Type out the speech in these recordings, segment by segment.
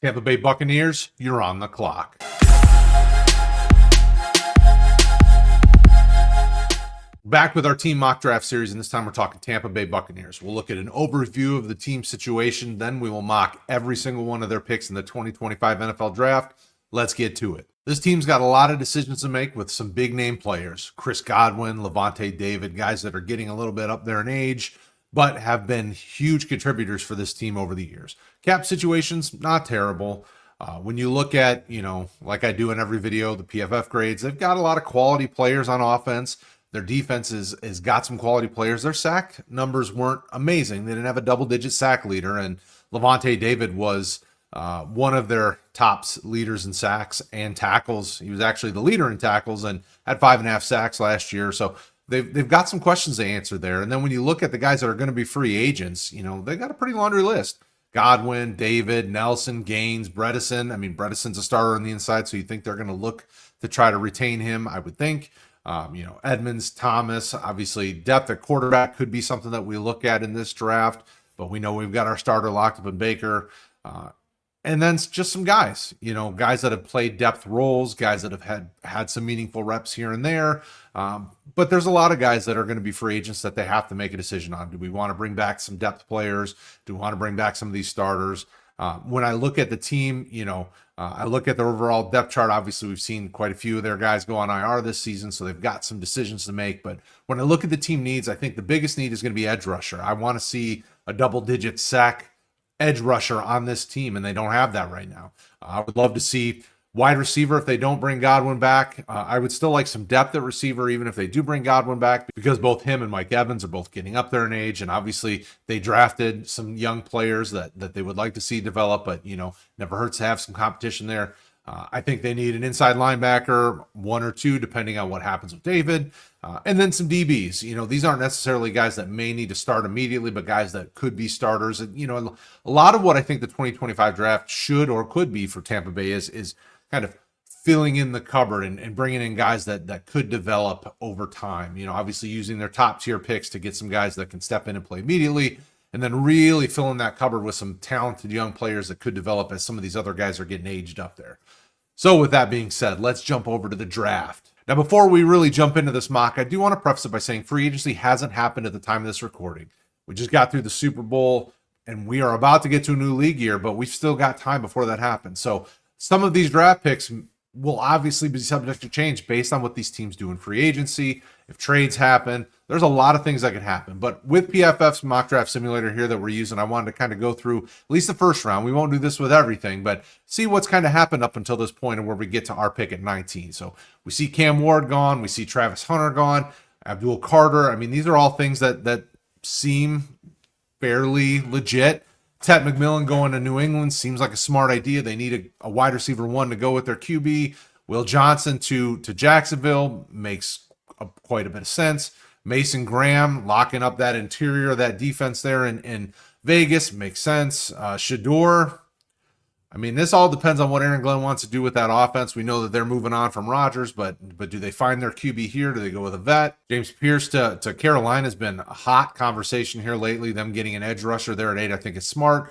Tampa Bay Buccaneers, you're on the clock. Back with our team mock draft series, and this time we're talking Tampa Bay Buccaneers. We'll look at an overview of the team situation, then we will mock every single one of their picks in the 2025 NFL Draft. Let's get to it. This team's got a lot of decisions to make with some big name players. Chris Godwin, Levante David, guys that are getting a little bit up there in age, but have been huge contributors for this team over the years. Cap situation's not terrible. When you look at, like I do in every video, the PFF grades, they've got a lot of quality players on offense. Their defense has got some quality players. Their sack numbers weren't amazing. They didn't have a double-digit sack leader, and Levante David was one of their top leaders in sacks and tackles. He was actually the leader in tackles and had 5.5 sacks last year. So they've got some questions to answer there. And then when you look at the guys that are going to be free agents, they've got a pretty laundry list. Godwin, David, Nelson, Gaines, Bredesen. I mean, Bredesen's a starter on the inside, so you think they're going to look to try to retain him, I would think. Edmonds, Thomas, obviously depth at quarterback could be something that we look at in this draft, but we know we've got our starter locked up in Baker. And then just some guys, guys that have played depth roles, guys that have had some meaningful reps here and there. But there's a lot of guys that are going to be free agents that they have to make a decision on. Do we want to bring back some depth players? Do we want to bring back some of these starters? When I look at the team, I look at the overall depth chart. Obviously, we've seen quite a few of their guys go on IR this season, so they've got some decisions to make. But when I look at the team needs, I think the biggest need is going to be edge rusher. I want to see a double-digit sack edge rusher on this team, and they don't have that right now. I would love to see wide receiver if they don't bring Godwin back. I would still like some depth at receiver even if they do bring Godwin back, because both him and Mike Evans are both getting up there in age, and obviously they drafted some young players that they would like to see develop, but never hurts to have some competition there. I think they need an inside linebacker, one or two, depending on what happens with David. And then some DBs. These aren't necessarily guys that may need to start immediately, but guys that could be starters. And, a lot of what I think the 2025 draft should or could be for Tampa Bay is kind of filling in the cupboard and bringing in guys that could develop over time. Obviously using their top tier picks to get some guys that can step in and play immediately, and then really filling that cupboard with some talented young players that could develop as some of these other guys are getting aged up there. So with that being said, let's jump over to the draft. Now, before we really jump into this mock, I do want to preface it by saying free agency hasn't happened at the time of this recording. We just got through the Super Bowl, and we are about to get to a new league year, but we've still got time before that happens. So some of these draft picks will obviously be subject to change based on what these teams do in free agency. If trades happen, there's a lot of things that can happen. But with PFF's mock draft simulator here that we're using, I wanted to kind of go through at least the first round. We won't do this with everything, but see what's kind of happened up until this point and where we get to our pick at 19. So we see Cam Ward gone. We see Travis Hunter gone. Abdul Carter. I mean, these are all things that seem fairly legit. Ted McMillan going to New England seems like a smart idea. They need a wide receiver one to go with their QB. Will Johnson to Jacksonville makes quite a bit of sense. Mason Graham locking up that interior, that defense there in Vegas makes sense. Shador, I mean, this all depends on what Aaron Glenn wants to do with that offense. We know that they're moving on from Rodgers, but do they find their QB here? Do they go with a vet? James Pierce to Carolina has been a hot conversation here lately. Them getting an edge rusher there at 8, I think is smart.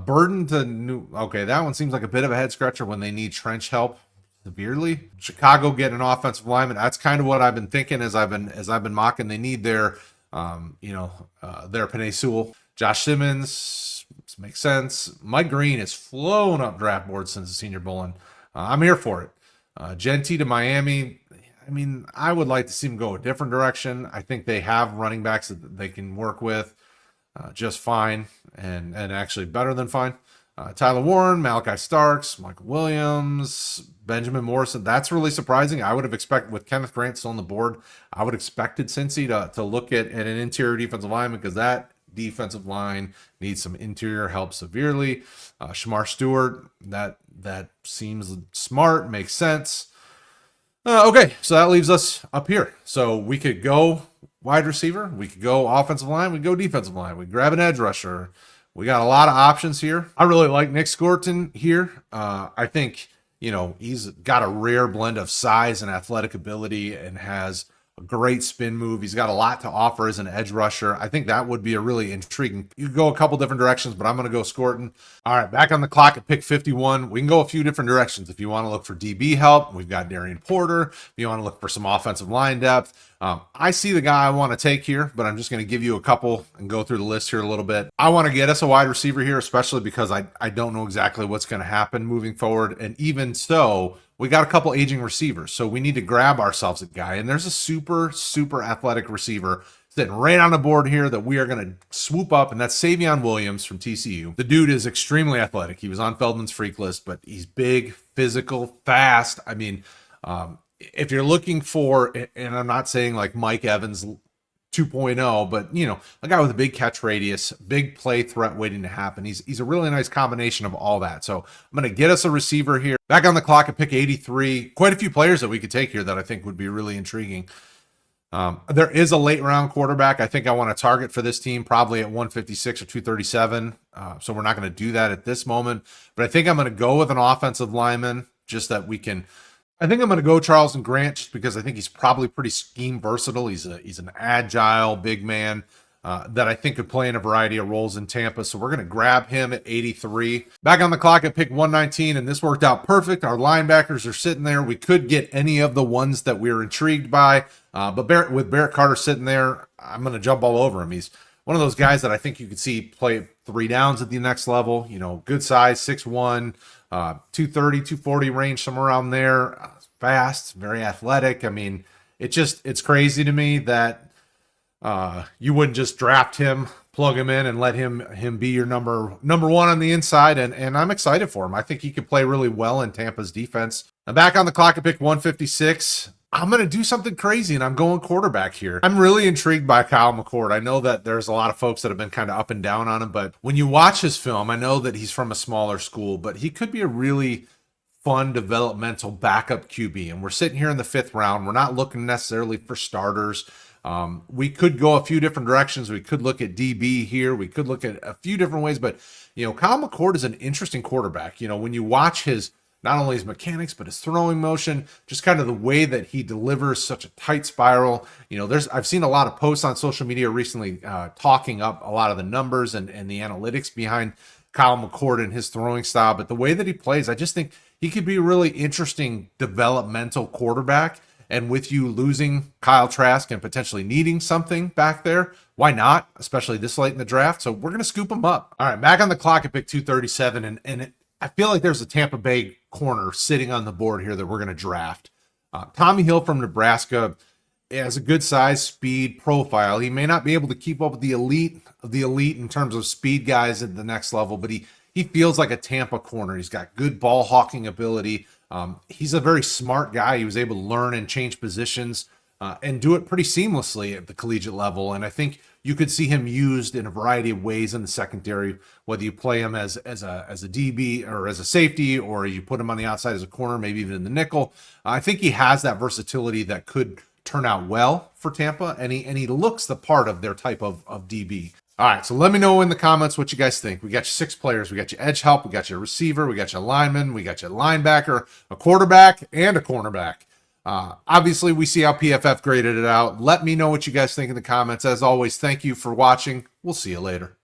Burden to New. Okay, that one seems like a bit of a head scratcher when they need trench help severely. Chicago getting an offensive lineman. That's kind of what I've been thinking as I've been mocking. They need their their Penei Sewell. Josh Simmons makes sense. Mike Green has flown up draft boards since the Senior Bowl, and I'm here for it. Genti to Miami. I mean, I would like to see them go a different direction. I think they have running backs that they can work with just fine, and actually better than fine. Tyler Warren, Malachi Starks, Michael Williams, Benjamin Morrison. That's really surprising. I would have expected, with Kenneth Grant still on the board, I would have expected Cincy to look at an interior defensive lineman, because that defensive line needs some interior help severely. Shamar Stewart, that seems smart, makes sense. Okay, so that leaves us up here. So we could go wide receiver, we could go offensive line, we could go defensive line, we grab an edge rusher. We got a lot of options here. I really like Nick Scorton here. I think, he's got a rare blend of size and athletic ability and has a great spin move. He's got a lot to offer as an edge rusher. I think that would be a really intriguing. You could go a couple different directions, but I'm going to go Scorton. All right, back on the clock at pick 51. We can go a few different directions. If you want to look for DB help, we've got Darian Porter. If you want to look for some offensive line depth, I see the guy I want to take here, but I'm just going to give you a couple and go through the list here a little bit. I want to get us a wide receiver here, especially because I don't know exactly what's going to happen moving forward. And even so, we got a couple aging receivers, so we need to grab ourselves a guy. And there's a super, super athletic receiver sitting right on the board here that we are going to swoop up, and that's Savion Williams from TCU. The dude is extremely athletic. He was on Feldman's freak list, but he's big, physical, fast. I mean, if you're looking for, and I'm not saying like Mike Evans 2.0, but you know, a guy with a big catch radius, big play threat waiting to happen. He's a really nice combination of all that. So I'm going to get us a receiver here. Back on the clock at pick 83. Quite a few players that we could take here that I think would be really intriguing. There is a late round quarterback I think I want to target for this team, probably at 156 or 237. So we're not going to do that at this moment, but I think I'm going to go with an offensive lineman just that we can. I think I'm going to go Charles and Grant just because I think he's probably pretty scheme versatile. He's an agile big man that I think could play in a variety of roles in Tampa. So we're going to grab him at 83. Back on the clock at pick 119, and this worked out perfect. Our linebackers are sitting there. We could get any of the ones that we were intrigued by, but with Barrett Carter sitting there, I'm going to jump all over him. He's one of those guys that I think you could see play 3 downs at the next level. You know, good size, 6'1", 230, 240 range, somewhere around there. Fast, very athletic. I mean, it's crazy to me that you wouldn't just draft him, plug him in, and let him be your number one on the inside. And I'm excited for him. I think he could play really well in Tampa's defense. I'm back on the clock at pick 156. I'm going to do something crazy, and I'm going quarterback here. I'm really intrigued by Kyle McCord. I know that there's a lot of folks that have been kind of up and down on him, but when you watch his film, I know that he's from a smaller school, but he could be a really fun developmental backup QB. And we're sitting here in the 5th round. We're not looking necessarily for starters. We could go a few different directions. We could look at DB here. We could look at a few different ways, but you know, Kyle McCord is an interesting quarterback. You know, when you watch not only his mechanics, but his throwing motion, just kind of the way that he delivers such a tight spiral. You know, I've seen a lot of posts on social media recently talking up a lot of the numbers and the analytics behind Kyle McCord and his throwing style. But the way that he plays, I just think he could be a really interesting developmental quarterback. And with you losing Kyle Trask and potentially needing something back there, why not? Especially this late in the draft. So we're going to scoop him up. All right, back on the clock at pick 237. I feel like there's a Tampa Bay corner sitting on the board here that we're going to draft. Tommy Hill from Nebraska has a good size, speed profile. He may not be able to keep up with the elite in terms of speed guys at the next level, but he feels like a Tampa corner. He's got good ball hawking ability. He's a very smart guy. He was able to learn and change positions and do it pretty seamlessly at the collegiate level. And I think you could see him used in a variety of ways in the secondary, whether you play him as a DB or as a safety, or you put him on the outside as a corner, maybe even in the nickel. I think he has that versatility that could turn out well for Tampa, and he looks the part of their type of DB. All right, so let me know in the comments what you guys think. We got you 6 players. We got you edge help. We got you a receiver. We got you a lineman. We got you a linebacker, a quarterback, and a cornerback. Obviously, we see how PFF graded it out. Let me know what you guys think in the comments. As always, thank you for watching. We'll see you later.